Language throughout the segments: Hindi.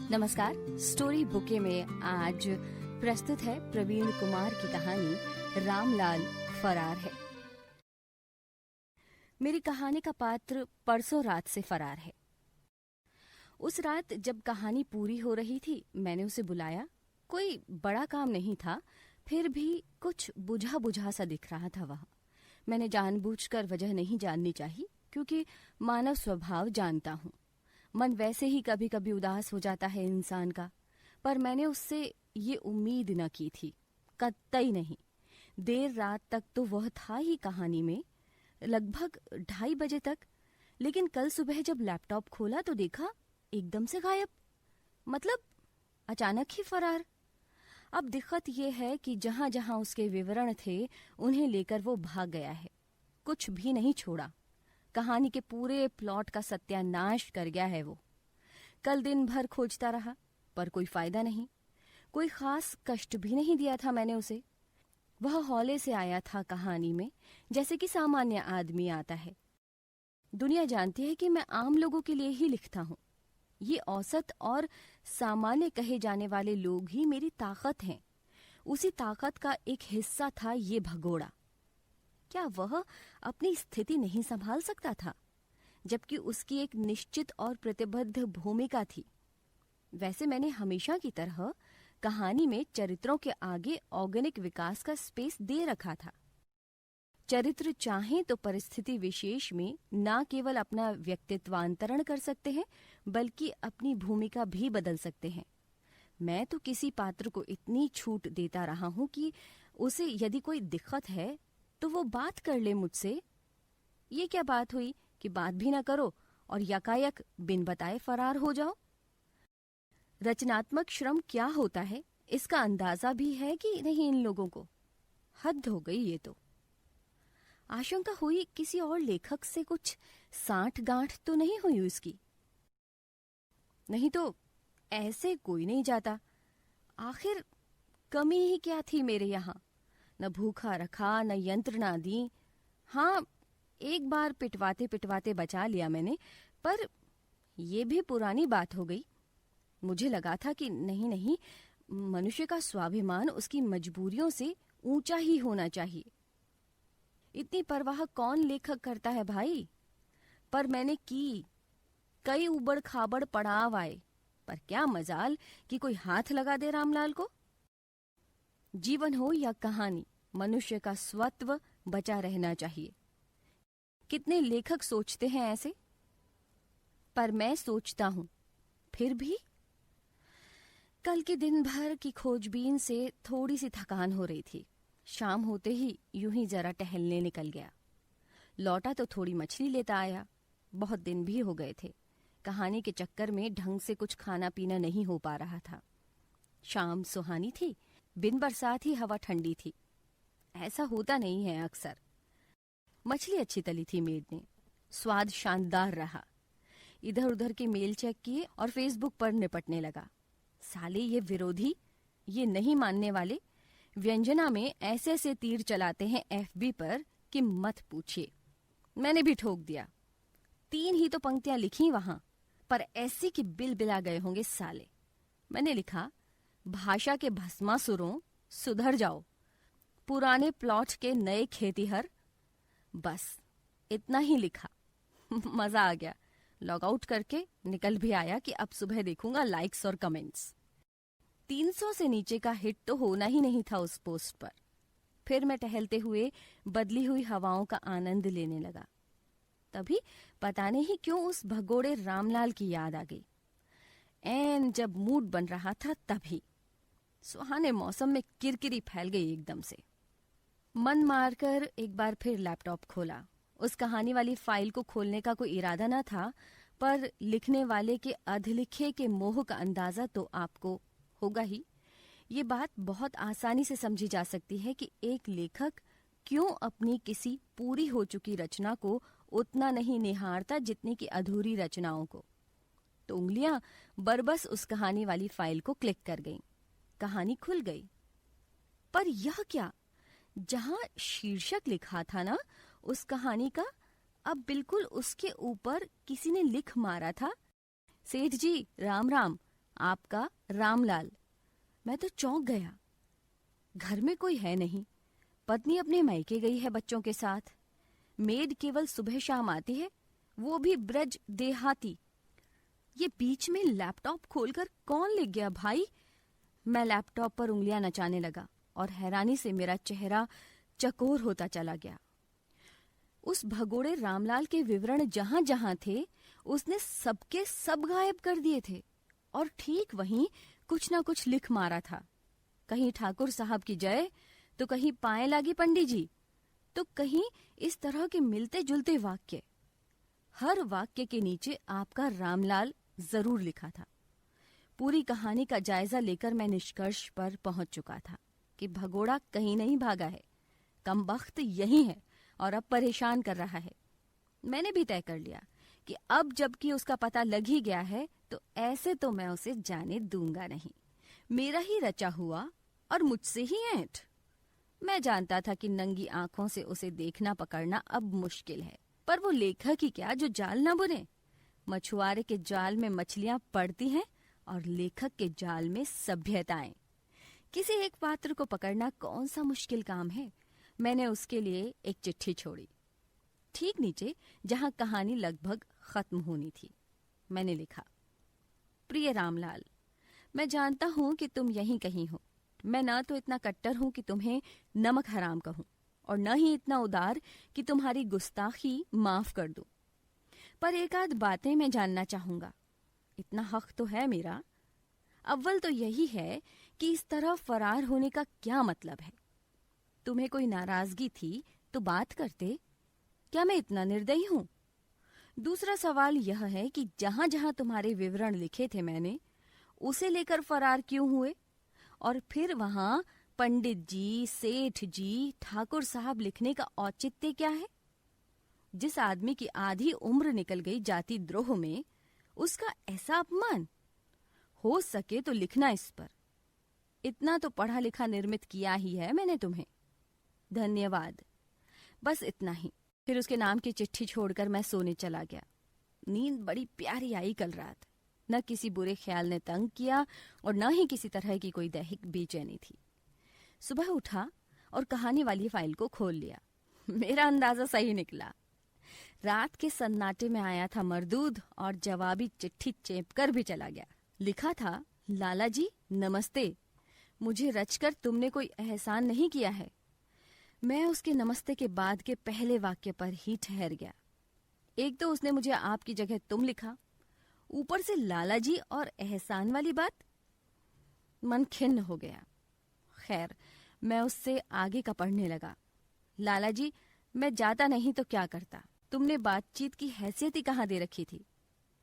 नमस्कार। स्टोरी बुके में आज प्रस्तुत है प्रवीण कुमार की कहानी रामलाल फरार है। मेरी कहानी का पात्र परसों रात से फरार है। उस रात जब कहानी पूरी हो रही थी, मैंने उसे बुलाया। कोई बड़ा काम नहीं था, फिर भी कुछ बुझा बुझा सा दिख रहा था वह। मैंने जानबूझकर वजह नहीं जाननी चाहिए, क्योंकि मानव स्वभाव जानता हूँ। मन वैसे ही कभी कभी उदास हो जाता है इंसान का, पर मैंने उससे ये उम्मीद न की थी, कतई नहीं। देर रात तक तो वह था ही कहानी में, लगभग 2:30 बजे तक। लेकिन कल सुबह जब लैपटॉप खोला तो देखा एकदम से गायब, मतलब अचानक ही फरार। अब दिक्कत यह है कि जहां जहां उसके विवरण थे उन्हें लेकर वो भाग गया है, कुछ भी नहीं छोड़ा। कहानी के पूरे प्लॉट का सत्यानाश कर गया है वो। कल दिन भर खोजता रहा, पर कोई फायदा नहीं। कोई खास कष्ट भी नहीं दिया था मैंने उसे। वह हौले से आया था कहानी में, जैसे कि सामान्य आदमी आता है। दुनिया जानती है कि मैं आम लोगों के लिए ही लिखता हूँ। ये औसत और सामान्य कहे जाने वाले लोग ही मेरी ताकत हैं। उसी ताकत का एक हिस्सा था ये भगोड़ा। क्या वह अपनी स्थिति नहीं संभाल सकता था, जबकि उसकी एक निश्चित और प्रतिबद्ध भूमिका थी? वैसे मैंने हमेशा की तरह कहानी में चरित्रों के आगे ऑर्गेनिक विकास का स्पेस दे रखा था। चरित्र चाहें तो परिस्थिति विशेष में न केवल अपना व्यक्तित्वांतरण कर सकते हैं, बल्कि अपनी भूमिका भी बदल सकते हैं। मैं तो किसी पात्र को इतनी छूट देता रहा हूं कि उसे यदि कोई दिक्कत है तो वो बात कर ले मुझसे। ये क्या बात हुई कि बात भी ना करो और यकायक बिन बताए फरार हो जाओ? रचनात्मक श्रम क्या होता है, इसका अंदाजा भी है कि नहीं इन लोगों को? हद हो गई ये तो। आशंका हुई किसी और लेखक से कुछ साठ गांठ तो नहीं हुई उसकी। नहीं तो ऐसे कोई नहीं जाता। आखिर कमी ही क्या थी मेरे यहाँ? न भूखा रखा, न यंत्रणा दी। हाँ, एक बार पिटवाते पिटवाते बचा लिया मैंने, पर यह भी पुरानी बात हो गई। मुझे लगा था कि नहीं नहीं, मनुष्य का स्वाभिमान उसकी मजबूरियों से ऊंचा ही होना चाहिए। इतनी परवाह कौन लेखक करता है भाई? पर मैंने की। कई उबड़ खाबड़ पड़ाव आए, पर क्या मजाल कि कोई हाथ लगा दे रामलाल को। जीवन हो या कहानी, मनुष्य का स्वत्व बचा रहना चाहिए। कितने लेखक सोचते हैं ऐसे, पर मैं सोचता हूं फिर भी। कल के दिन भर की खोजबीन से थोड़ी सी थकान हो रही थी। शाम होते ही यूं ही जरा टहलने निकल गया। लौटा तो थोड़ी मछली लेता आया। बहुत दिन भी हो गए थे। कहानी के चक्कर में ढंग से कुछ खाना पीना नहीं हो पा रहा था। शाम सुहानी थी, बिन बरसात ही हवा ठंडी थी। ऐसा होता नहीं है अक्सर। मछली अच्छी तली थी मेड ने, स्वाद शानदार रहा। इधर उधर के मेल चेक किए और फेसबुक पर निपटने लगा। साले ये विरोधी, ये नहीं मानने वाले व्यंजना में ऐसे ऐसे तीर चलाते हैं एफबी पर कि मत पूछिए। मैंने भी ठोक दिया। 3 ही तो पंक्तियां लिखी वहां, पर ऐसी कि बिल बिला गए होंगे साले। मैंने लिखा, भाषा के भस्मासुरों सुधर जाओ, पुराने प्लॉट के नए खेतीहर। बस इतना ही लिखा। मजा आ गया। लॉग आउट करके निकल भी आया कि अब सुबह देखूंगा लाइक्स और कमेंट्स। 300 से नीचे का हिट तो होना ही नहीं था उस पोस्ट पर। फिर मैं टहलते हुए बदली हुई हवाओं का आनंद लेने लगा। तभी पता नहीं क्यों उस भगोड़े रामलाल की याद आ गई। एन जब मूड बन रहा था तभी सुहाने मौसम में किरकिरी फैल गई एकदम से। मन मारकर एक बार फिर लैपटॉप खोला। उस कहानी वाली फाइल को खोलने का कोई इरादा न था, पर लिखने वाले के अधलिखे के मोह का अंदाजा तो आपको होगा ही। ये बात बहुत आसानी से समझी जा सकती है कि एक लेखक क्यों अपनी किसी पूरी हो चुकी रचना को उतना नहीं निहारता जितनी कि अधूरी रचनाओं को। तो उंगलियां बरबस उस कहानी वाली फाइल को क्लिक कर गईं। कहानी खुल गई। पर यह क्या, जहां शीर्षक लिखा था ना उस कहानी का, अब बिल्कुल उसके ऊपर किसी ने लिख मारा था, सेठ जी राम राम, आपका रामलाल। मैं तो चौंक गया। घर में कोई है नहीं, पत्नी अपने मायके गई है बच्चों के साथ, मेड केवल सुबह शाम आती है, वो भी ब्रज देहाती। ये बीच में लैपटॉप खोलकर कौन लिख गया भाई? मैं लैपटॉप पर उंगलियां नचाने लगा और हैरानी से मेरा चेहरा चकोर होता चला गया। उस भगोड़े रामलाल के विवरण जहां जहां थे, उसने सबके सब गायब कर दिए थे और ठीक वहीं कुछ ना कुछ लिख मारा था। कहीं ठाकुर साहब की जय, तो कहीं पाए लागी पंडित जी, तो कहीं इस तरह के मिलते जुलते वाक्य। हर वाक्य के नीचे आपका रामलाल जरूर लिखा था। पूरी कहानी का जायजा लेकर मैं निष्कर्ष पर पहुंच चुका था कि भगोड़ा कहीं नहीं भागा है, कमबख्त यही है और अब परेशान कर रहा है। मैंने भी तय कर लिया कि अब जबकि उसका पता लग ही गया है, तो ऐसे तो मैं उसे जाने दूंगा नहीं। मेरा ही रचा हुआ और मुझसे ही ऐंठ। मैं जानता था कि नंगी आंखों से उसे देखना पकड़ना अब मुश्किल है, पर वो लेखक ही क्या जो जाल ना बुने। मछुआरे के जाल में मछलियां पड़ती हैं और लेखक के जाल में सभ्यताएं। किसी एक पात्र को पकड़ना कौन सा मुश्किल काम है। मैंने उसके लिए एक चिट्ठी छोड़ी, ठीक नीचे जहां कहानी लगभग खत्म होनी थी। मैंने लिखा, प्रिय रामलाल, मैं जानता हूं कि तुम यहीं कहीं हो। मैं न तो इतना कट्टर हूं कि तुम्हें नमक हराम कहूं और न ही इतना उदार कि तुम्हारी गुस्ताखी माफ कर दूं, पर एक आध बातें मैं जानना चाहूंगा। इतना हक तो है मेरा। अव्वल तो यही है कि इस तरह फरार होने का क्या मतलब है? तुम्हें कोई नाराजगी थी तो बात करते, क्या मैं इतना निर्दयी हूं? दूसरा सवाल यह है कि जहां जहां तुम्हारे विवरण लिखे थे मैंने, उसे लेकर फरार क्यों हुए? और फिर वहां पंडित जी, सेठ जी, ठाकुर साहब लिखने का औचित्य क्या है? जिस आदमी की आधी उम्र निकल गई जाति द्रोह में, उसका ऐसा अपमान? हो सके तो लिखना इस पर। इतना तो पढ़ा लिखा निर्मित किया ही है मैंने तुम्हें। धन्यवाद। बस इतना ही। फिर उसके नाम की चिट्ठी छोड़कर मैं सोने चला गया। नींद बड़ी प्यारी आई कल रात। न किसी बुरे ख्याल ने तंग किया और न ही किसी तरह की कोई दैहिक बेचैनी थी। सुबह उठा और कहानी वाली फाइल को खोल लिया। मेरा अंदाजा सही निकला। रात के सन्नाटे में आया था मरदूद और जवाबी चिट्ठी चेपकर भी चला गया। लिखा था, लाला जी नमस्ते, मुझे रचकर तुमने कोई एहसान नहीं किया है। मैं उसके नमस्ते के बाद के पहले वाक्य पर ही ठहर गया। एक तो उसने मुझे आपकी जगह तुम लिखा, ऊपर से लाला जी और एहसान वाली बात। मन खिन्न हो गया। खैर, मैं उससे आगे का पढ़ने लगा। लाला जी, मैं जाता नहीं तो क्या करता? तुमने बातचीत की हैसियत ही कहाँ दे रखी थी?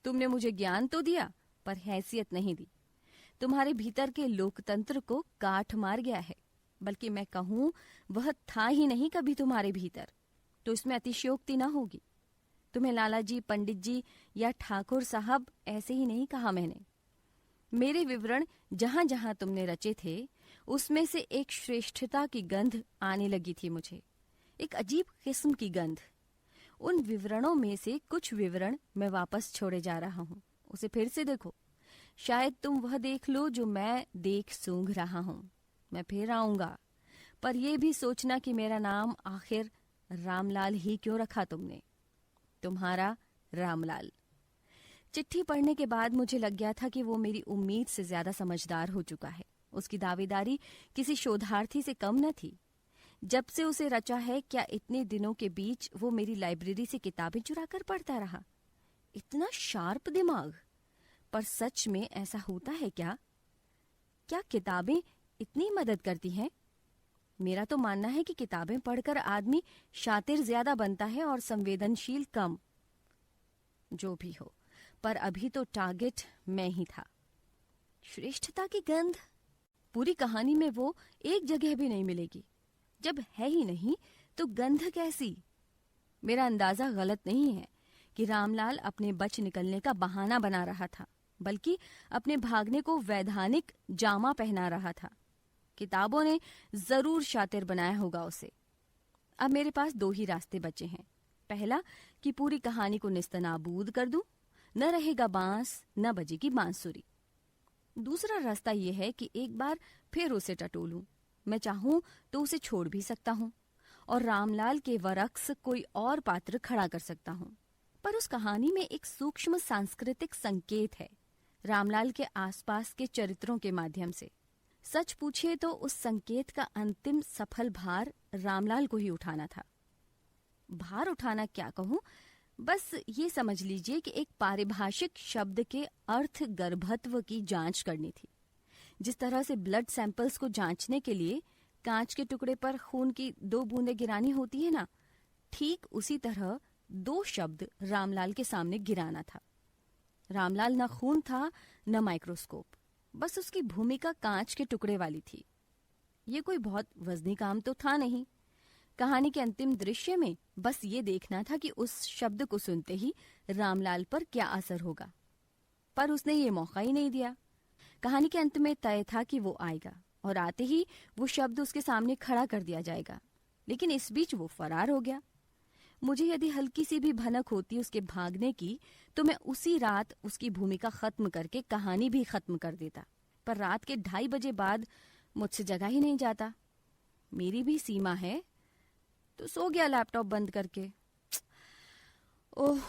तुमने मुझे ज्ञान तो दिया, पर हैसियत नहीं दी। तुम्हारे भीतर के लोकतंत्र को काट मार गया है, बल्कि मैं कहूं वह था ही नहीं कभी तुम्हारे भीतर, तो इसमें अतिशयोक्ति न होगी। तुम्हें लाला जी, पंडित जी या ठाकुर साहब ऐसे ही नहीं कहा मैंने। मेरे विवरण जहां जहां तुमने रचे थे, उसमें से एक श्रेष्ठता की गंध आने लगी थी मुझे, एक अजीब किस्म की गंध। उन विवरणों में से कुछ विवरण मैं वापस छोड़े जा रहा हूं। उसे फिर से देखो, शायद तुम वह देख लो जो मैं देख सूंघ रहा हूं। मैं फिर आऊंगा, पर यह भी सोचना कि मेरा नाम आखिर रामलाल ही क्यों रखा तुमने। तुम्हारा रामलाल। चिट्ठी पढ़ने के बाद मुझे लग गया था कि वो मेरी उम्मीद से ज्यादा समझदार हो चुका है। उसकी दावेदारी किसी शोधार्थी से कम न थी। जब से उसे रचा है, क्या इतने दिनों के बीच वो मेरी लाइब्रेरी से किताबें चुराकर पढ़ता रहा? इतना शार्प दिमाग। पर सच में ऐसा होता है क्या? क्या किताबें इतनी मदद करती हैं? मेरा तो मानना है कि किताबें पढ़कर आदमी शातिर ज्यादा बनता है और संवेदनशील कम। जो भी हो, पर अभी तो टारगेट मैं ही था। श्रेष्ठता की गंध पूरी कहानी में वो एक जगह भी नहीं मिलेगी। जब है ही नहीं तो गंध कैसी? मेरा अंदाजा गलत नहीं है कि रामलाल अपने बच निकलने का बहाना बना रहा था, बल्कि अपने भागने को वैधानिक जामा पहना रहा था। किताबों ने जरूर शातिर बनाया होगा उसे। अब मेरे पास दो ही रास्ते बचे हैं। पहला कि पूरी कहानी को निस्तनाबूद कर दूं, न रहेगा बांस न बजेगी बांसुरी। दूसरा रास्ता यह है कि एक बार फिर उसे टटोलूं। मैं चाहूं तो उसे छोड़ भी सकता हूं और रामलाल के बरक्स कोई और पात्र खड़ा कर सकता हूं। पर उस कहानी में एक सूक्ष्म सांस्कृतिक संकेत है, रामलाल के आसपास के चरित्रों के माध्यम से। सच पूछिए तो उस संकेत का अंतिम सफल भार रामलाल को ही उठाना था। भार उठाना क्या कहूं, बस ये समझ लीजिए कि एक पारिभाषिक शब्द के अर्थ गर्भत्व की जांच करनी थी। जिस तरह से ब्लड सैंपल्स को जांचने के लिए कांच के टुकड़े पर खून की 2 बूंदें गिरानी होती है ना, ठीक उसी तरह 2 शब्द रामलाल के सामने गिराना था। रामलाल न खून था न माइक्रोस्कोप, बस उसकी भूमिका कांच के टुकड़े वाली थी। ये कोई बहुत वजनी काम तो था नहीं। कहानी के अंतिम दृश्य में बस ये देखना था कि उस शब्द को सुनते ही रामलाल पर क्या असर होगा, पर उसने ये मौका ही नहीं दिया। कहानी के अंत में तय था कि वो आएगा और आते ही वो शब्द उसके सामने खड़ा कर दिया जाएगा, लेकिन इस बीच वो फरार हो गया। मुझे यदि हल्की सी भी भनक होती उसके भागने की तो मैं उसी रात उसकी भूमिका खत्म करके कहानी भी खत्म कर देता, पर रात के 2:30 बजे बाद मुझसे जगा ही नहीं जाता। मेरी भी सीमा है, तो सो गया लैपटॉप बंद करके। ओह,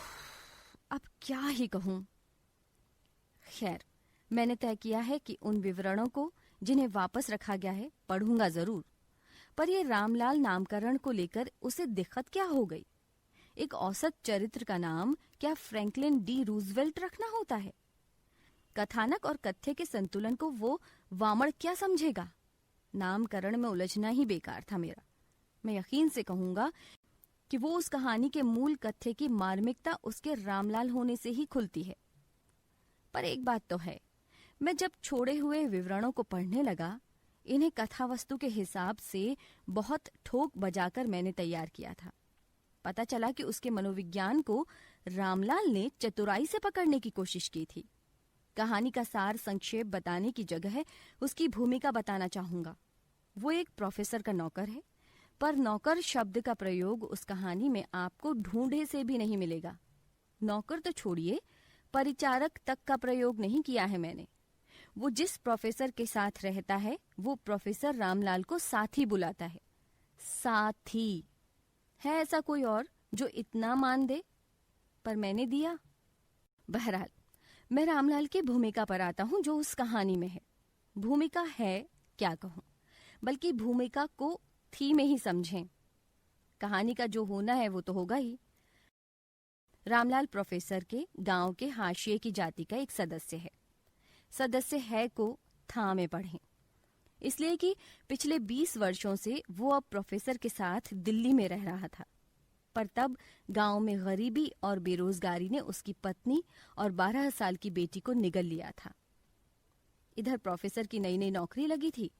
अब क्या ही कहूं। खैर, मैंने तय किया है कि उन विवरणों को जिन्हें वापस रखा गया है पढ़ूंगा जरूर, पर ये रामलाल नामकरण को लेकर उसे दिक्कत क्या हो गई। एक औसत चरित्र का नाम क्या फ्रैंकलिन डी रूजवेल्ट रखना होता है? कथानक और कथ्य के संतुलन को वो वामड़ क्या समझेगा? नामकरण में उलझना ही बेकार था मेरा। मैं यकीन से कहूंगा कि वो उस कहानी के मूल कथ्य की मार्मिकता उसके रामलाल होने से ही खुलती है। पर एक बात तो है, मैं जब छोड़े हुए विवरणों को पढ़ने लगा, इन्हें कथा वस्तु के हिसाब से बहुत ठोक बजाकर मैंने तैयार किया था। पता चला कि उसके मनोविज्ञान को रामलाल ने चतुराई से पकड़ने की कोशिश की थी। कहानी का सार संक्षेप बताने की जगह उसकी भूमिका बताना चाहूंगा। वो एक प्रोफेसर का नौकर है, पर नौकर शब्द का प्रयोग उस कहानी में आपको ढूंढे से भी नहीं मिलेगा। नौकर तो छोड़िए, परिचारक तक का प्रयोग नहीं किया है मैंने। वो जिस प्रोफेसर के साथ रहता है वो प्रोफेसर रामलाल को साथी बुलाता है। साथी है ऐसा कोई और जो इतना मान दे, पर मैंने दिया। बहरहाल, मैं रामलाल की भूमिका पर आता हूं जो उस कहानी में है। भूमिका है क्या कहूं, बल्कि भूमिका को थी में ही समझें। कहानी का जो होना है वो तो होगा ही। रामलाल प्रोफेसर के गांव के हाशिए की जाति का एक सदस्य है। सदस्य है को था में पढ़ें, इसलिए कि पिछले 20 वर्षों से वो अब प्रोफेसर के साथ दिल्ली में रह रहा था। पर तब गांव में गरीबी और बेरोजगारी ने उसकी पत्नी और 12 साल की बेटी को निगल लिया था। इधर प्रोफेसर की नई नई नौकरी लगी थी,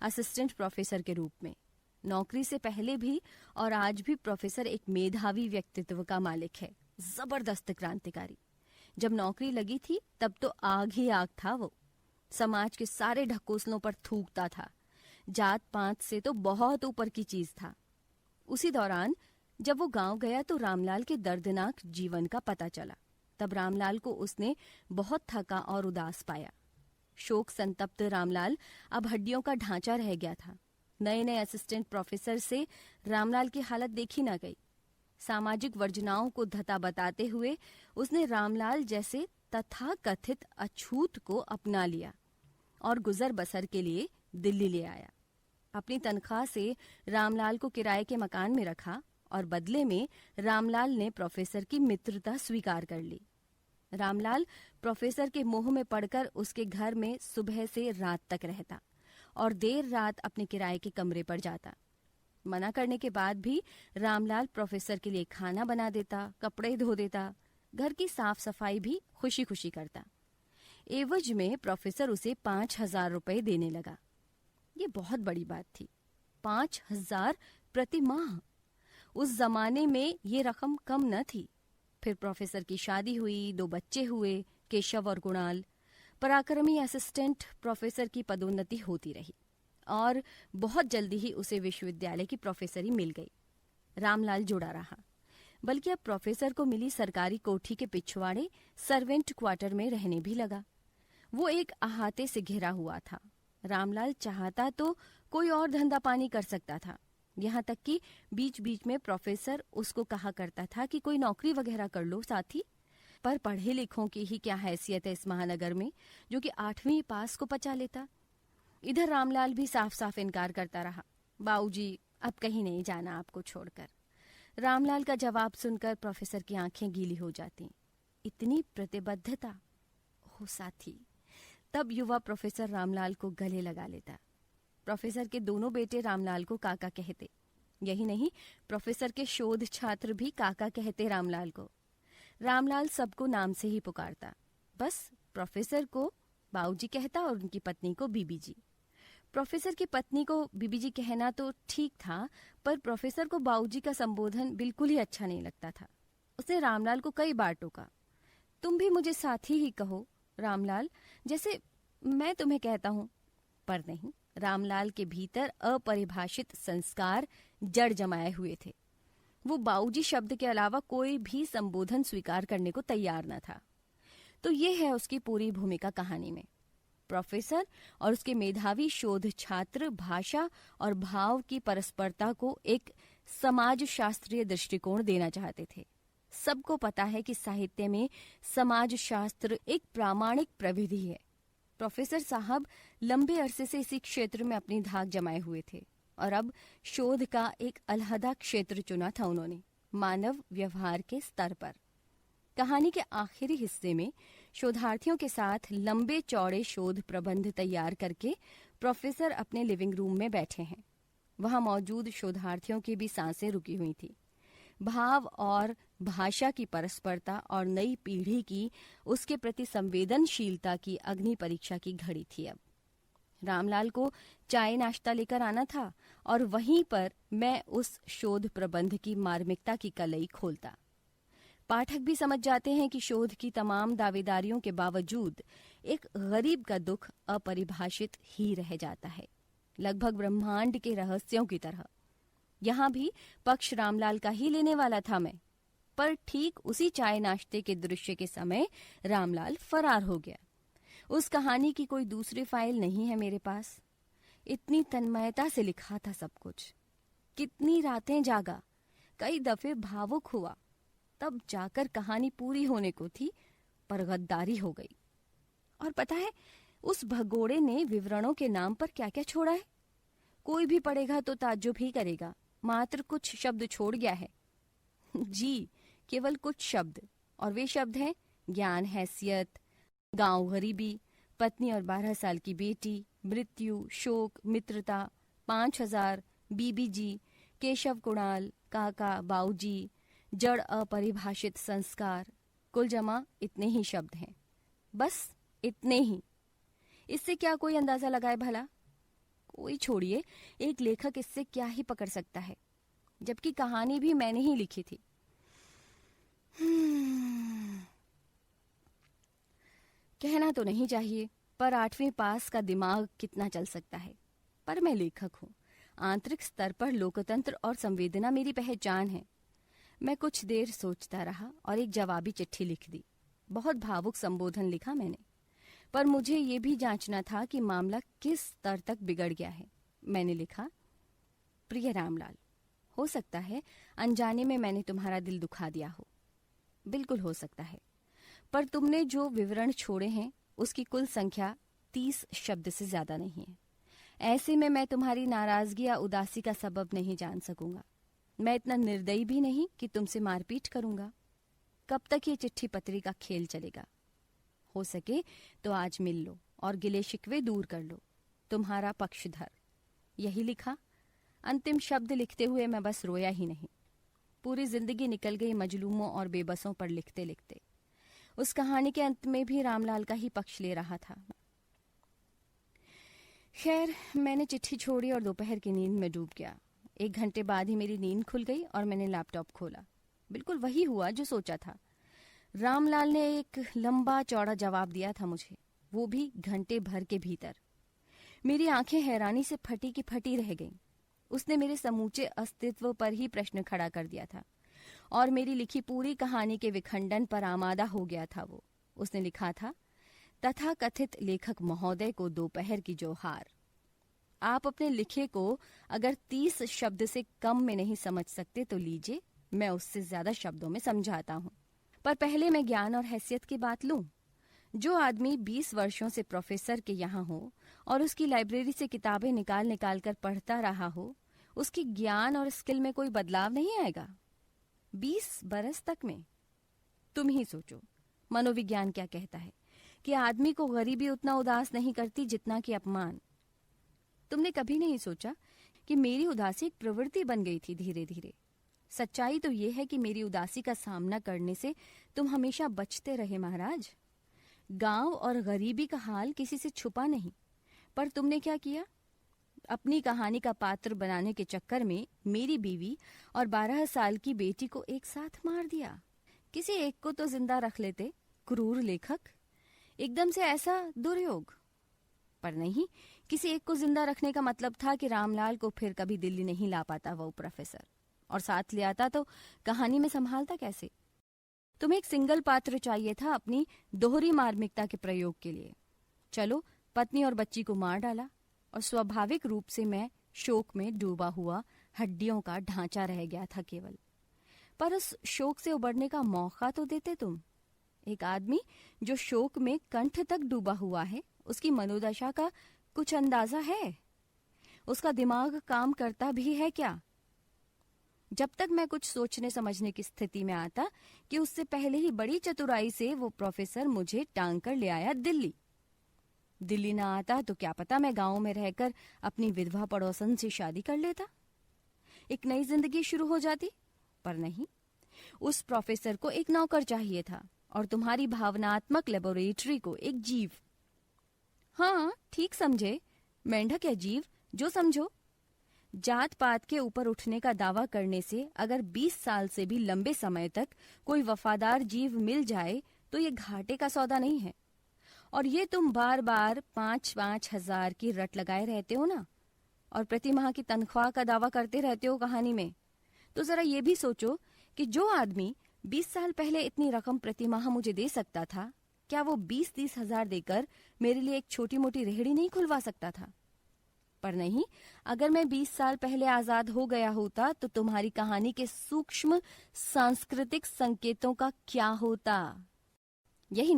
असिस्टेंट प्रोफेसर के रूप में। नौकरी से पहले भी और आज भी प्रोफेसर एक मेधावी व्यक्तित्व का मालिक है, जबरदस्त क्रांतिकारी। जब नौकरी लगी थी तब तो आग ही आग था वो। समाज के सारे ढकोसलों पर थूकता था, जात पात से तो बहुत ऊपर की चीज था। उसी दौरान जब वो गांव गया तो रामलाल के दर्दनाक जीवन का पता चला। तब रामलाल को उसने बहुत थका और उदास पाया। शोक संतप्त रामलाल अब हड्डियों का ढांचा रह गया था। नए नए असिस्टेंट प्रोफेसर से रामलाल की हालत देखी न गई। सामाजिक वर्जनाओं को धता बताते हुए उसने रामलाल जैसे तथाकथित अछूत को अपना लिया और गुजर बसर के लिए दिल्ली ले आया। अपनी तनख्वाह से रामलाल को किराए के मकान में रखा और बदले में रामलाल ने प्रोफेसर की मित्रता स्वीकार कर ली। रामलाल प्रोफेसर के मोह में पड़कर उसके घर में सुबह से रात तक रहता और देर रात अपने किराए के कमरे पर जाता। मना करने के बाद भी रामलाल प्रोफेसर के लिए खाना बना देता, कपड़े धो देता, घर की साफ सफाई भी खुशी खुशी करता। एवज में प्रोफेसर उसे 5,000 रुपए देने लगा। ये बहुत बड़ी बात थी। 5,000 प्रति माह। उस जमाने में ये रकम कम न थी। फिर प्रोफेसर की शादी हुई, 2 बच्चे हुए, केशव और कुणाल। पराक्रमी असिस्टेंट प्रोफेसर की पदोन्नति होती रही और बहुत जल्दी ही उसे विश्वविद्यालय की प्रोफेसरी मिल गई। रामलाल जुड़ा रहा। बल्कि अब प्रोफेसर को मिली सरकारी कोठी के पिछवाड़े सर्वेंट क्वार्टर में रहने भी लगा। वो एक अहाते से घिरा हुआ था। रामलाल चाहता तो कोई और धंधा पानी कर सकता था, यहाँ तक कि बीच बीच में प्रोफेसर उसको कहा करता था कि कोई नौकरी वगैरह कर लो साथी, पर पढ़े लिखों की ही क्या हैसियत है इस महानगर में जो कि 8वीं पास को पचा लेता। इधर रामलाल भी साफ साफ इनकार करता रहा, बाबूजी अब कहीं नहीं जाना आपको छोड़कर। रामलाल का जवाब सुनकर प्रोफेसर की आंखें गीली हो जाती। इतनी प्रतिबद्धता हो साथी। तब युवा प्रोफेसर रामलाल को गले लगा लेता। प्रोफेसर के दोनों बेटे रामलाल को काका कहते। यही नहीं, प्रोफेसर के शोध छात्र भी काका कहते रामलाल को। रामलाल सबको नाम से ही पुकारता, बस प्रोफेसर को बाबूजी कहता और उनकी पत्नी को बीबी जी। प्रोफेसर की पत्नी को बीबी जी कहना तो ठीक था, पर प्रोफेसर को बाबूजी का संबोधन बिल्कुल ही अच्छा नहीं लगता था। उसने रामलाल को कई बार टोका, तुम भी मुझे साथी ही कहो रामलाल, जैसे मैं तुम्हें कहता हूं। पर नहीं, रामलाल के भीतर अपरिभाषित संस्कार जड़ जमाए हुए थे। वो बाबूजी शब्द के अलावा कोई भी संबोधन स्वीकार करने को तैयार न था। तो ये है उसकी पूरी भूमिका कहानी में। प्रोफेसर और उसके मेधावी शोध छात्र भाषा और भाव की परस्परता को एक समाज शास्त्रीय दृष्टिकोण देना चाहते थे। सबको पता है कि साहित्य में समाज शास्त्र एक प्रामाणिक प्रविधि है। प्रोफेसर साहब लंबे अरसे से इसी क्षेत्र में अपनी धाक जमाए हुए थे और अब शोध का एक अलहदा क्षेत्र चुना था उन्होंने, मानव व्यवहार के स्तर पर। कहानी के आखिरी हिस्से में शोधार्थियों के साथ लंबे चौड़े शोध प्रबंध तैयार करके प्रोफेसर अपने लिविंग रूम में बैठे हैं। वहां मौजूद शोधार्थियों की भी सांसें रुकी हुई थी। भाव और भाषा की परस्परता और नई पीढ़ी की उसके प्रति संवेदनशीलता की अग्नि परीक्षा की घड़ी थी। अब रामलाल को चाय नाश्ता लेकर आना था और वहीं पर मैं उस शोध प्रबंध की मार्मिकता की कलई खोलता। पाठक भी समझ जाते हैं कि शोध की तमाम दावेदारियों के बावजूद एक गरीब का दुख अपरिभाषित ही रह जाता है, लगभग ब्रह्मांड के रहस्यों की तरह। यहाँ भी पक्ष रामलाल का ही लेने वाला था मैं, पर ठीक उसी चाय नाश्ते के दृश्य के समय रामलाल फरार हो गया। उस कहानी की कोई दूसरी फाइल नहीं है मेरे पास। इतनी तन्मयता से लिखा था सब कुछ, कितनी रातें जागा, कई दफे भावुक हुआ, तब जाकर कहानी पूरी होने को थी, पर गद्दारी हो गई। और पता है उस भगोड़े ने विवरणों के नाम पर क्या क्या छोड़ा है? कोई भी पढ़ेगा तो ताज्जुब ही करेगा। मात्र कुछ शब्द छोड़ गया है। जी, केवल कुछ शब्द, और वे शब्द हैं ज्ञान, हैसियत, गांव, गरीबी, पत्नी और 12 साल की बेटी, मृत्यु, शोक, मित्रता, 5000, बीबी जी, केशव कुणाल, काका, बाऊजी, जड़ अपरिभाषित संस्कार। कुल जमा इतने ही शब्द हैं, बस इतने ही। इससे क्या कोई अंदाजा लगाए भला? कोई छोड़िए, एक लेखक इससे क्या ही पकड़ सकता है, जबकि कहानी भी मैंने ही लिखी थी। कहना तो नहीं चाहिए, पर 8वीं पास का दिमाग कितना चल सकता है। पर मैं लेखक हूँ, आंतरिक स्तर पर लोकतंत्र और संवेदना मेरी पहचान है। मैं कुछ देर सोचता रहा और एक जवाबी चिट्ठी लिख दी। बहुत भावुक संबोधन लिखा मैंने, पर मुझे ये भी जांचना था कि मामला किस स्तर तक बिगड़ गया है। मैंने लिखा, प्रिय रामलाल, हो सकता है अनजाने में मैंने तुम्हारा दिल दुखा दिया हो, बिल्कुल हो सकता है, पर तुमने जो विवरण छोड़े हैं उसकी कुल संख्या 30 शब्द से ज्यादा नहीं है। ऐसे में मैं तुम्हारी नाराजगी या उदासी का सबब नहीं जान सकूंगा। मैं इतना निर्दयी भी नहीं कि तुमसे मारपीट करूंगा। कब तक ये चिट्ठी पत्री का खेल चलेगा? हो सके तो आज मिल लो और गिले शिकवे दूर कर लो। तुम्हारा पक्षधर। यही लिखा। अंतिम शब्द लिखते हुए मैं बस रोया ही नहीं, पूरी जिंदगी निकल गई मजलूमों और बेबसों पर लिखते लिखते। उस कहानी के अंत में भी रामलाल का ही पक्ष ले रहा था। खैर, मैंने चिट्ठी छोड़ी और दोपहर की नींद में डूब गया। 1 घंटे बाद ही मेरी नींद खुल गई और मैंने लैपटॉप खोला। बिल्कुल वही हुआ जो सोचा था। रामलाल ने एक लंबा चौड़ा जवाब दिया था मुझे, वो भी घंटे भर के भीतर। मेरी आंखें हैरानी से फटी की फटी रह गईं। उसने मेरे समूचे अस्तित्व पर ही प्रश्न खड़ा कर दिया था और मेरी लिखी पूरी कहानी के विखंडन पर आमादा हो गया था वो। उसने लिखा था, तथाकथित लेखक महोदय को दोपहर की जोहार। आप अपने लिखे को अगर 30 शब्द से कम में नहीं समझ सकते तो लीजिए, मैं उससे ज्यादा शब्दों में समझाता हूँ। पर पहले मैं ज्ञान और हैसियत की बात लूं। जो आदमी 20 वर्षों से प्रोफेसर के यहाँ हो और उसकी लाइब्रेरी से किताबें निकाल निकाल कर पढ़ता रहा हो, उसकी ज्ञान और स्किल में कोई बदलाव नहीं आएगा 20 बरस तक में। तुम ही सोचो, मनोविज्ञान क्या कहता है कि आदमी को गरीबी उतना उदास नहीं करती जितना कि अपमान। तुमने कभी नहीं सोचा कि मेरी उदासी एक प्रवृत्ति बन गई थी धीरे धीरे। सच्चाई तो ये है कि मेरी उदासी का सामना करने से तुम हमेशा बचते रहे महाराज। गांव और गरीबी का हाल किसी से छुपा नहीं, पर तुमने क्या किया? अपनी कहानी का पात्र बनाने के चक्कर में मेरी बीवी और 12 साल की बेटी को एक साथ मार दिया। किसी एक को तो जिंदा रख लेते, क्रूर लेखक। एकदम से ऐसा दुर्योग। पर नहीं, किसी एक को जिंदा रखने का मतलब था कि रामलाल को फिर कभी दिल्ली नहीं ला पाता वो प्रोफेसर, और साथ ले आता तो कहानी में संभालता कैसे? तुम्हें एक सिंगल पात्र चाहिए था अपनी दोहरी मार्मिकता के प्रयोग के लिए। चलो, पत्नी और बच्ची को मार डाला और स्वाभाविक रूप से मैं शोक में डूबा हुआ हड्डियों का ढांचा रह गया था केवल। पर उस शोक से उबरने का मौका तो देते तुम। एक आदमी जो शोक में कंठ तक डूबा हुआ है, उसकी मनोदशा का कुछ अंदाजा है? उसका दिमाग काम करता भी है क्या? जब तक मैं कुछ सोचने समझने की स्थिति में आता कि उससे पहले ही बड़ी चतुराई से वो प्रोफेसर मुझे टांग कर ले आया दिल्ली। दिल्ली ना आता तो क्या पता मैं गांव में रहकर अपनी विधवा पड़ोसन से शादी कर लेता, एक नई जिंदगी शुरू हो जाती। पर नहीं, उस प्रोफेसर को एक नौकर चाहिए था और तुम्हारी भावनात्मक लेबोरेटरी को एक जीव। हाँ, ठीक समझे, मेंढक या जीव, जो समझो। जात पात के ऊपर उठने का दावा करने से अगर 20 साल से भी लंबे समय तक कोई वफादार जीव मिल जाए तो ये घाटे का सौदा नहीं है। और ये तुम बार बार 5-5 हजार की रट लगाए रहते हो ना, और प्रति माह की तनख्वाह का दावा करते रहते हो कहानी में। तो जरा ये भी सोचो कि जो आदमी 20 साल पहले इतनी रकम प्रति माह मुझे दे सकता था, क्या वो 20-30 हजार देकर मेरे लिए एक छोटी मोटी रेहड़ी नहीं खुलवा सकता था? पर नहीं, अगर मैं 20 साल पहले आजाद हो गया होता तो तुम्हारी कहानी के सूक्ष्म सांस्कृतिक संकेतों का क्या होता? यही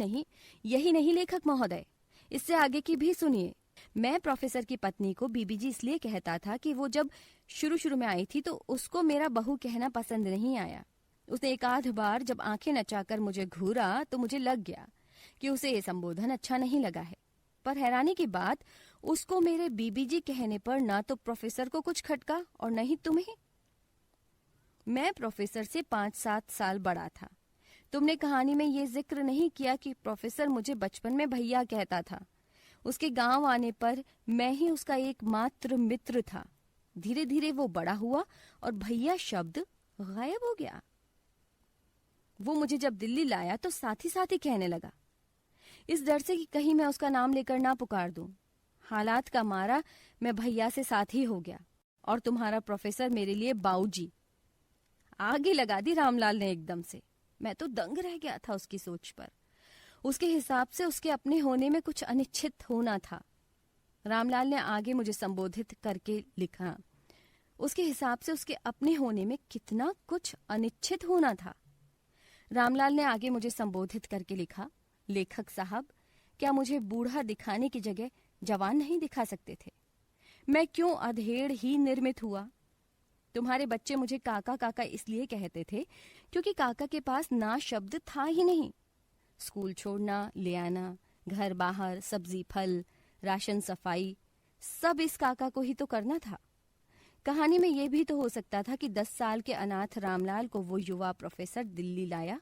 नहीं लेखक महोदय, इससे आगे की भी सुनिए। मैं प्रोफेसर की पत्नी को बीबीजी इसलिए कहता था कि वो जब शुरू में आई थी तो उसको मेरा बहू कहना पसंद नहीं आया। उसने एक आध बार जब आंखें नचाकर मुझे घूरा तो मुझे लग गया कि उसे ये संबोधन अच्छा नहीं लगा है। पर हैरानी की बात, उसको मेरे बीबीजी कहने पर ना तो प्रोफेसर को कुछ खटका और न ही तुम्हें। मैं प्रोफेसर से 5-7 साल बड़ा था। तुमने कहानी में ये जिक्र नहीं किया कि प्रोफेसर मुझे बचपन में भैया कहता था। उसके गांव आने पर मैं ही उसका एकमात्र मित्र था। धीरे धीरे वो बड़ा हुआ और भैया शब्द गायब हो गया। वो मुझे जब दिल्ली लाया तो साथ ही कहने लगा, इस डर से कि कहीं मैं उसका नाम लेकर ना पुकार दूं। हालात का मारा मैं भैया से साथी हो गया और तुम्हारा प्रोफेसर मेरे लिए बाऊजी। आगे लगा दी रामलाल ने एकदम से। मैं तो दंग रह गया था उसकी सोच पर। उसके हिसाब से उसके अपने होने में कुछ अनिश्चित होना था। रामलाल ने आगे मुझे संबोधित करके लिखा, उसके हिसाब से उसके अपने होने में कितना कुछ अनिश्चित होना था। रामलाल ने आगे मुझे संबोधित करके लिखा, लेखक साहब, क्या मुझे बूढ़ा दिखाने की जगह जवान नहीं दिखा सकते थे? मैं क्यों अधेड़ ही निर्मित हुआ? तुम्हारे बच्चे मुझे काका काका इसलिए कहते थे क्योंकि काका के पास ना शब्द था ही नहीं। स्कूल छोड़ना, ले आना, घर बाहर, सब्जी फल, राशन सफाई, सब इस काका को ही तो करना था। कहानी में यह भी तो हो सकता था कि 10 साल के अनाथ रामलाल को वो युवा प्रोफेसर दिल्ली लाया,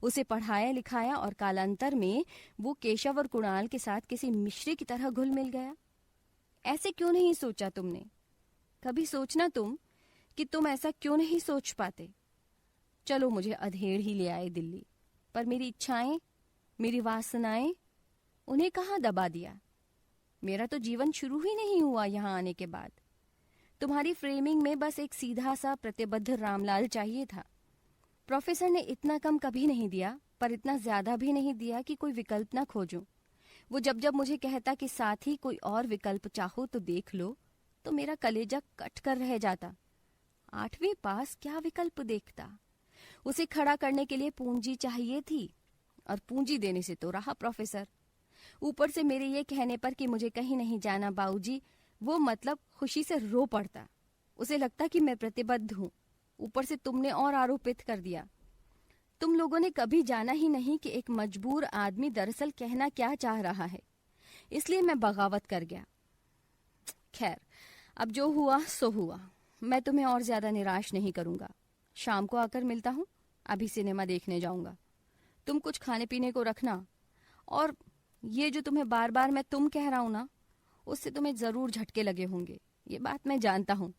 उसे पढ़ाया लिखाया और कालांतर में वो केशव और कुणाल के साथ किसी मिश्री की तरह घुल मिल गया। ऐसे क्यों नहीं सोचा तुमने? कभी सोचना तुम कि तुम ऐसा क्यों नहीं सोच पाते? चलो, मुझे अधेड़ ही ले आए दिल्ली, पर मेरी इच्छाएं, मेरी वासनाएं, उन्हें कहाँ दबा दिया? मेरा तो जीवन शुरू ही नहीं हुआ यहाँ आने के बाद। तुम्हारी फ्रेमिंग में बस एक सीधा सा प्रतिबद्ध रामलाल चाहिए था। प्रोफेसर ने इतना कम कभी नहीं दिया, पर इतना ज्यादा भी नहीं दिया कि कोई विकल्प ना खोजूं। वो जब जब मुझे कहता कि साथ ही कोई और विकल्प चाहो तो देख लो, तो मेरा कलेजा कट कर रह जाता। 8वीं पास क्या विकल्प देखता? उसे खड़ा करने के लिए पूंजी चाहिए थी, और पूंजी देने से तो रहा प्रोफेसर। ऊपर से मेरे ये कहने पर कि मुझे कहीं नहीं जाना बाबूजी, वो मतलब खुशी से रो पड़ता। उसे लगता कि मैं प्रतिबद्ध हूं। ऊपर से तुमने और आरोपित कर दिया। तुम लोगों ने कभी जाना ही नहीं कि एक मजबूर आदमी दरअसल कहना क्या चाह रहा है, इसलिए मैं बगावत कर गया। खैर, अब जो हुआ सो हुआ। मैं तुम्हें और ज्यादा निराश नहीं करूंगा। शाम को आकर मिलता हूं। अभी सिनेमा देखने जाऊंगा। तुम कुछ खाने पीने को रखना, और ये जो तुम्हें बार बार मैं तुम कह रहा हूं ना, उससे तुम्हें जरूर झटके लगे होंगे। ये बात मैं जानता हूं।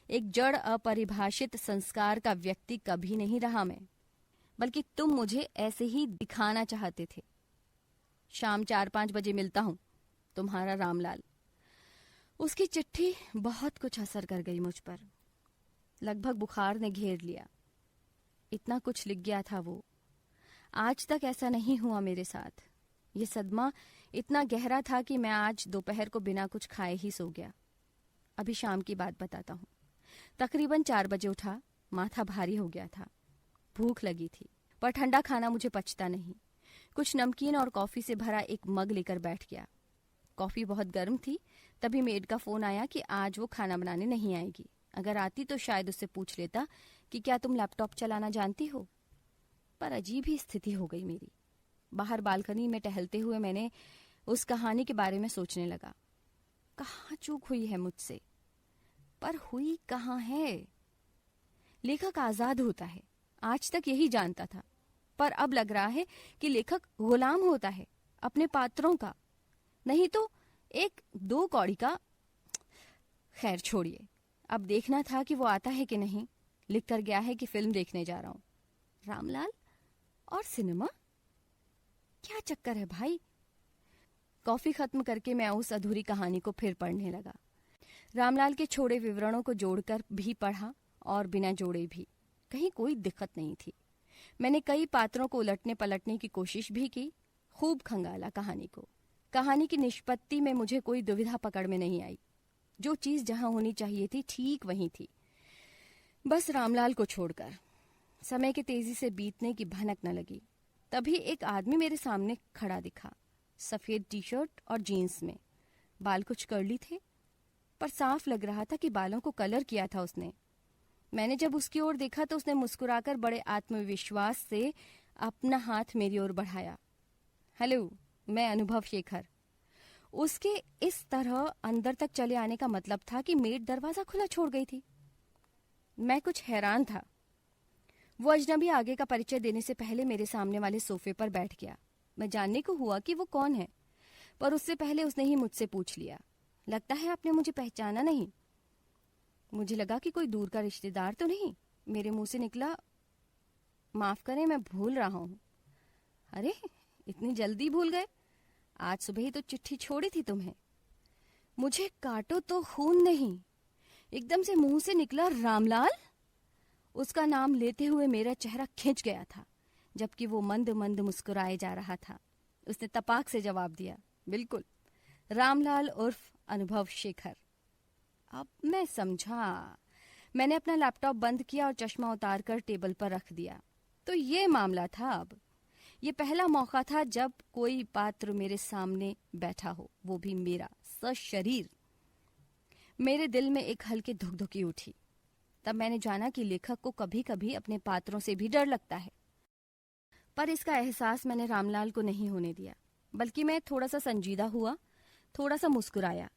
एक जड़ अपरिभाषित संस्कार का व्यक्ति कभी नहीं रहा मैं, बल्कि तुम मुझे ऐसे ही दिखाना चाहते थे। शाम 4-5 बजे मिलता हूं। तुम्हारा रामलाल। उसकी चिट्ठी बहुत कुछ असर कर गई मुझ पर। लगभग बुखार ने घेर लिया। इतना कुछ लिख गया था वो। आज तक ऐसा नहीं हुआ मेरे साथ। ये सदमा इतना गहरा था कि मैं आज दोपहर को बिना कुछ खाए ही सो गया। अभी शाम की बात बताता हूँ। तकरीबन 4 बजे उठा। माथा भारी हो गया था। भूख लगी थी, पर ठंडा खाना मुझे पचता नहीं। कुछ नमकीन और कॉफी से भरा एक मग लेकर बैठ गया। कॉफी बहुत गर्म थी। तभी मेड का फोन आया कि आज वो खाना बनाने नहीं आएगी। अगर आती तो शायद उससे पूछ लेता कि क्या तुम लैपटॉप चलाना जानती हो। पर अजीब ही स्थिति हो गई मेरी। बाहर बालकनी में टहलते हुए मैंने उस कहानी के बारे में सोचने लगा। कहाँ चूक हुई है मुझसे? पर हुई कहाँ है? लेखक आजाद होता है, आज तक यही जानता था, पर अब लग रहा है कि लेखक गुलाम होता है अपने पात्रों का, नहीं तो एक 2 कौड़ी का। खैर छोड़िए, अब देखना था कि वो आता है कि नहीं। लिख कर गया है कि फिल्म देखने जा रहा हूं। रामलाल और सिनेमा, क्या चक्कर है भाई? कॉफी खत्म करके मैं उस अधूरी कहानी को फिर पढ़ने लगा। रामलाल के छोड़े विवरणों को जोड़कर भी पढ़ा और बिना जोड़े भी। कहीं कोई दिक्कत नहीं थी। मैंने कई पात्रों को उलटने पलटने की कोशिश भी की। खूब खंगाला कहानी को। कहानी की निष्पत्ति में मुझे कोई दुविधा पकड़ में नहीं आई। जो चीज जहां होनी चाहिए थी ठीक वहीं थी, बस रामलाल को छोड़कर। समय के तेजी से बीतने की भनक न लगी। तभी एक आदमी मेरे सामने खड़ा दिखा, सफेद टी-शर्ट और जीन्स में। बाल कुछ कर्ली थे, पर साफ लग रहा था कि बालों को कलर किया था उसने। मैंने जब उसकी ओर देखा तो उसने मुस्कुराकर बड़े आत्मविश्वास से अपना हाथ मेरी ओर बढ़ाया। हेलो, मैं अनुभव शेखर। उसके इस तरह अंदर तक चले आने का मतलब था कि मेड दरवाजा खुला छोड़ गई थी। मैं कुछ हैरान था। वो अजनबी आगे का परिचय देने से पहले मेरे सामने वाले सोफे पर बैठ गया। मैं जानने को हुआ कि वो कौन है, पर उससे पहले उसने ही मुझसे पूछ लिया, लगता है आपने मुझे पहचाना नहीं। मुझे लगा कि कोई दूर का रिश्तेदार तो नहीं। मेरे मुंह से निकला, माफ करें, मैं भूल रहा हूं। अरे, इतनी जल्दी भूल गए? आज सुबह ही तो चिट्ठी छोड़ी थी तुम्हें। मुझे काटो तो खून नहीं। एकदम से मुंह से निकला रामलाल। उसका नाम लेते हुए मेरा चेहरा खिंच गया था, जबकि वो मंद मंद मुस्कुराए जा रहा था। उसने तपाक से जवाब दिया, बिल्कुल, रामलाल उर्फ अनुभव शेखर। अब मैं समझा। मैंने अपना लैपटॉप बंद किया और चश्मा उतारकर टेबल पर रख दिया। तो ये मामला था। अब ये पहला मौका था जब कोई पात्र मेरे सामने बैठा हो, वो भी मेरा सशरीर। मेरे दिल में एक हल्की धुकधुकी उठी। तब मैंने जाना कि लेखक को कभी कभी अपने पात्रों से भी डर लगता है। पर इसका एहसास मैंने रामलाल को नहीं होने दिया, बल्कि मैं थोड़ा सा संजीदा हुआ, थोड़ा सा मुस्कुराया।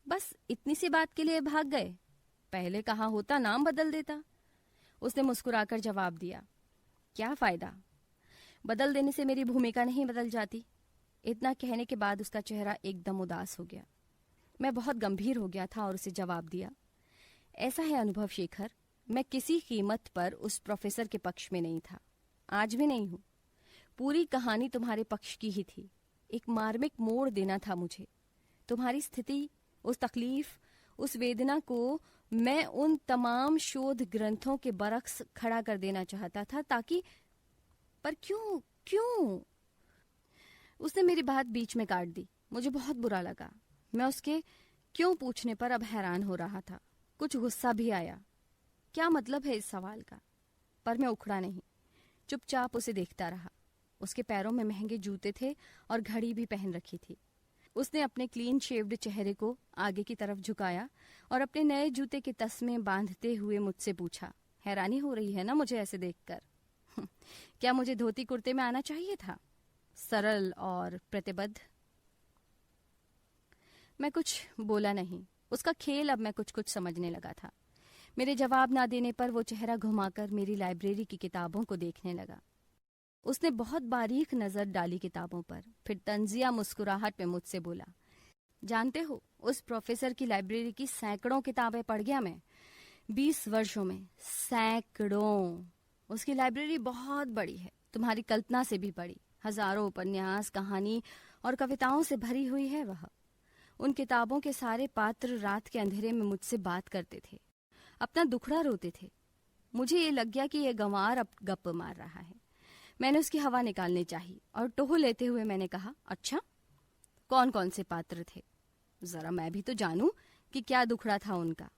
बस इतनी सी बात के लिए भाग गए? पहले कहा होता नाम बदल देता। उसने मुस्कुराकर जवाब दिया, क्या फायदा, बदल देने से मेरी भूमिका नहीं बदल जाती। इतना कहने के बाद उसका चेहरा एकदम उदास हो गया। मैं बहुत गंभीर हो गया था और उसे जवाब दिया, ऐसा है अनुभव शेखर, मैं किसी कीमत पर उस प्रोफेसर के पक्ष में नहीं था, आज भी नहीं हूं। पूरी कहानी तुम्हारे पक्ष की ही थी। एक मार्मिक मोड़ देना था मुझे। तुम्हारी स्थिति, उस तकलीफ, उस वेदना को मैं उन तमाम शोध ग्रंथों के बरक्स खड़ा कर देना चाहता था ताकि, पर क्यों क्यों? उसने मेरी बात बीच में काट दी। मुझे बहुत बुरा लगा। मैं उसके क्यों पूछने पर अब हैरान हो रहा था। कुछ गुस्सा भी आया। क्या मतलब है इस सवाल का? पर मैं उखड़ा नहीं, चुपचाप उसे देखता रहा। उसके पैरों में महंगे जूते थे और घड़ी भी पहन रखी थी। उसने अपने क्लीन शेव्ड चेहरे को आगे की तरफ झुकाया और अपने नए जूते के तस्मे बांधते हुए मुझसे पूछा, हैरानी हो रही है ना मुझे ऐसे देखकर? क्या मुझे धोती कुर्ते में आना चाहिए था? सरल और प्रतिबद्ध। मैं कुछ बोला नहीं। उसका खेल अब मैं कुछ कुछ समझने लगा था। मेरे जवाब ना देने पर वो चेहरा घुमाकर मेरी लाइब्रेरी की किताबों को देखने लगा। उसने बहुत बारीक नजर डाली किताबों पर, फिर तंजिया मुस्कुराहट में मुझसे बोला, जानते हो, उस प्रोफेसर की लाइब्रेरी की सैकड़ों किताबें पढ़ गया मैं 20 वर्षों में। सैकड़ों। उसकी लाइब्रेरी बहुत बड़ी है, तुम्हारी कल्पना से भी बड़ी। हजारों उपन्यास, कहानी और कविताओं से भरी हुई है वह। उन किताबों के सारे पात्र रात के अंधेरे में मुझसे बात करते थे, अपना दुखड़ा रोते थे। मुझे ये लग गया कि ये गंवार अब गप मार रहा है। मैंने उसकी हवा निकालनी चाहिए और टोह लेते हुए मैंने कहा, अच्छा, कौन कौन से पात्र थे? जरा मैं भी तो जानूं कि क्या दुखड़ा था उनका।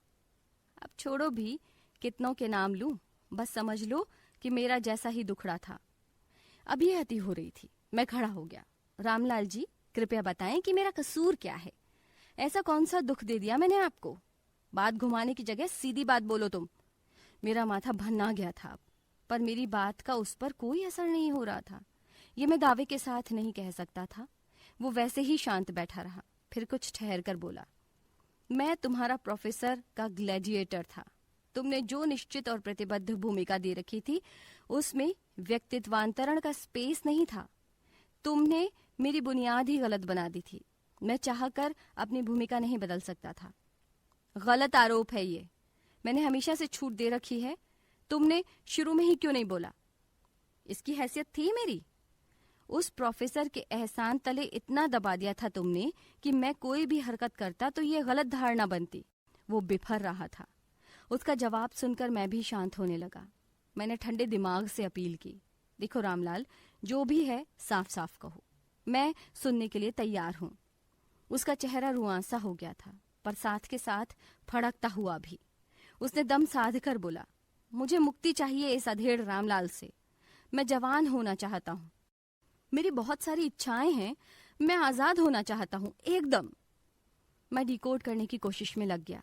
अब छोड़ो भी, कितनों के नाम लूं, बस समझ लो कि मेरा जैसा ही दुखड़ा था। अब ये अति हो रही थी। मैं खड़ा हो गया। रामलाल जी, कृपया बताएं कि मेरा कसूर क्या है? ऐसा कौन सा दुख दे दिया मैंने आपको? बात घुमाने की जगह सीधी बात बोलो तुम। मेरा माथा भन्ना गया था अब, पर मेरी बात का उस पर कोई असर नहीं हो रहा था। ये मैं दावे के साथ नहीं कह सकता था। वो वैसे ही शांत बैठा रहा, फिर कुछ ठहर कर बोला, मैं तुम्हारा प्रोफेसर का ग्लैडिएटर था। तुमने जो निश्चित और प्रतिबद्ध भूमिका दे रखी थी, उसमें व्यक्तित्वांतरण का स्पेस नहीं था। तुमने मेरी बुनियाद ही गलत बना दी थी। मैं चाहकर अपनी भूमिका नहीं बदल सकता था। गलत आरोप है ये। मैंने हमेशा से छूट दे रखी है। तुमने शुरू में ही क्यों नहीं बोला? इसकी हैसियत थी मेरी। उस प्रोफेसर के एहसान तले इतना दबा दिया था तुमने कि मैं कोई भी हरकत करता तो ये गलत धारणा बनती। वो बिफर रहा था। उसका जवाब सुनकर मैं भी शांत होने लगा। मैंने ठंडे दिमाग से अपील की, देखो रामलाल, जो भी है साफ साफ कहो। मैं सुनने के लिए तैयार हूं। उसका चेहरा रुआंसा हो गया था, पर साथ के साथ फड़कता हुआ भी। उसने दम साध कर बोला, मुझे मुक्ति चाहिए इस अधेड़ रामलाल से। मैं जवान होना चाहता हूँ। मेरी बहुत सारी इच्छाएं हैं। मैं आजाद होना चाहता हूँ, एकदम। मैं डिकोड करने की कोशिश में लग गया,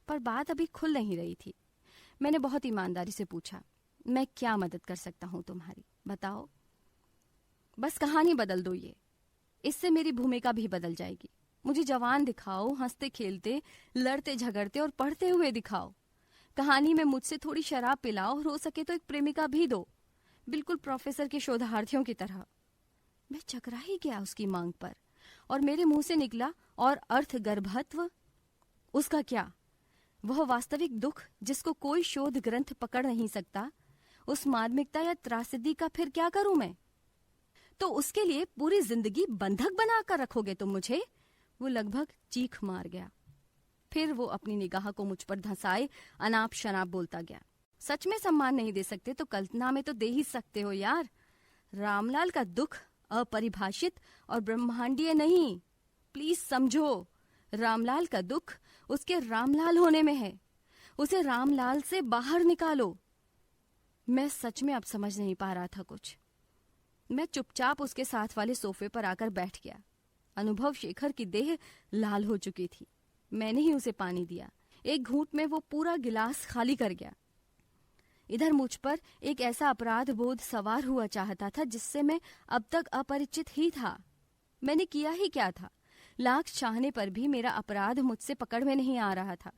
पर बात अभी खुल नहीं रही थी। मैंने बहुत ईमानदारी से पूछा, मैं क्या मदद कर सकता हूँ तुम्हारी? बताओ। बस कहानी बदल दो ये। इससे मेरी भूमिका भी बदल जाएगी। मुझे जवान दिखाओ, हंसते खेलते, लड़ते झगड़ते और पढ़ते हुए दिखाओ। कहानी में मुझसे थोड़ी शराब पिलाओ और हो सके तो एक प्रेमिका भी दो, बिल्कुल प्रोफेसर के शोधार्थियों की तरह। मैं चकरा ही गया उसकी मांग पर, और मेरे मुंह से निकला, और अर्थ गर्भत्व? उसका क्या? वह वास्तविक दुख जिसको कोई शोध ग्रंथ पकड़ नहीं सकता, उस मार्मिकता या त्रासदी का फिर क्या करूं मैं? तो उसके लिए पूरी जिंदगी बंधक बनाकर रखोगे तुम मुझे? वो लगभग चीख मार गया। फिर वो अपनी निगाह को मुझ पर धंसाए अनाप शनाप बोलता गया, सच में सम्मान नहीं दे सकते तो कल्पना में तो दे ही सकते हो यार। रामलाल का दुख अपरिभाषित और ब्रह्मांडीय नहीं। प्लीज समझो, रामलाल का दुख उसके रामलाल होने में है। उसे रामलाल से बाहर निकालो। मैं सच में अब समझ नहीं पा रहा था कुछ। मैं चुपचाप उसके साथ वाले सोफे पर आकर बैठ गया। अनुभव शेखर की देह लाल हो चुकी थी। मैंने ही उसे पानी दिया। एक घूंट में वो पूरा गिलास खाली कर गया। इधर मुझ पर एक ऐसा अपराध बोध सवार हुआ चाहता था जिससे मैं अब तक अपरिचित ही था। मैंने किया ही क्या था? लाख चाहने पर भी मेरा अपराध मुझसे पकड़ में नहीं आ रहा था।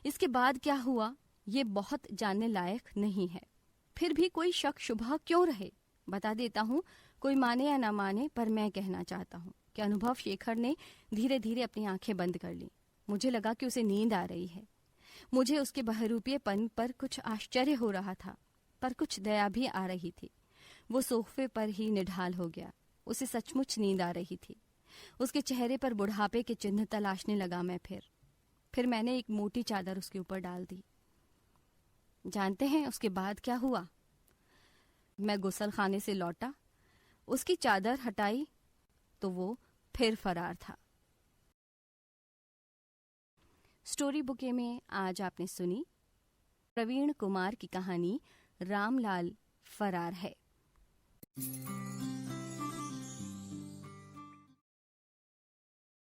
इसके बाद क्या हुआ ये बहुत जानने लायक नहीं है। फिर भी कोई शक शुबह क्यों रहे, बता देता हूँ। कोई माने या ना माने, पर मैं कहना चाहता हूँ कि अनुभव शेखर ने धीरे धीरे अपनी आंखें बंद कर ली। मुझे लगा कि उसे नींद आ रही है। मुझे उसके बहरूपीयपन पर कुछ आश्चर्य हो रहा था, पर कुछ दया भी आ रही थी। वो सोफे पर ही निढाल हो गया। उसे सचमुच नींद आ रही थी। उसके चेहरे पर बुढ़ापे के चिन्ह तलाशने लगा मैं। फिर मैंने एक मोटी चादर उसके ऊपर डाल दी। जानते हैं उसके बाद क्या हुआ? मैं गुसल खाने से लौटा, उसकी चादर हटाई तो वो फिर फरार था। स्टोरी बुके में आज आपने सुनी प्रवीण कुमार की कहानी रामलाल फरार है।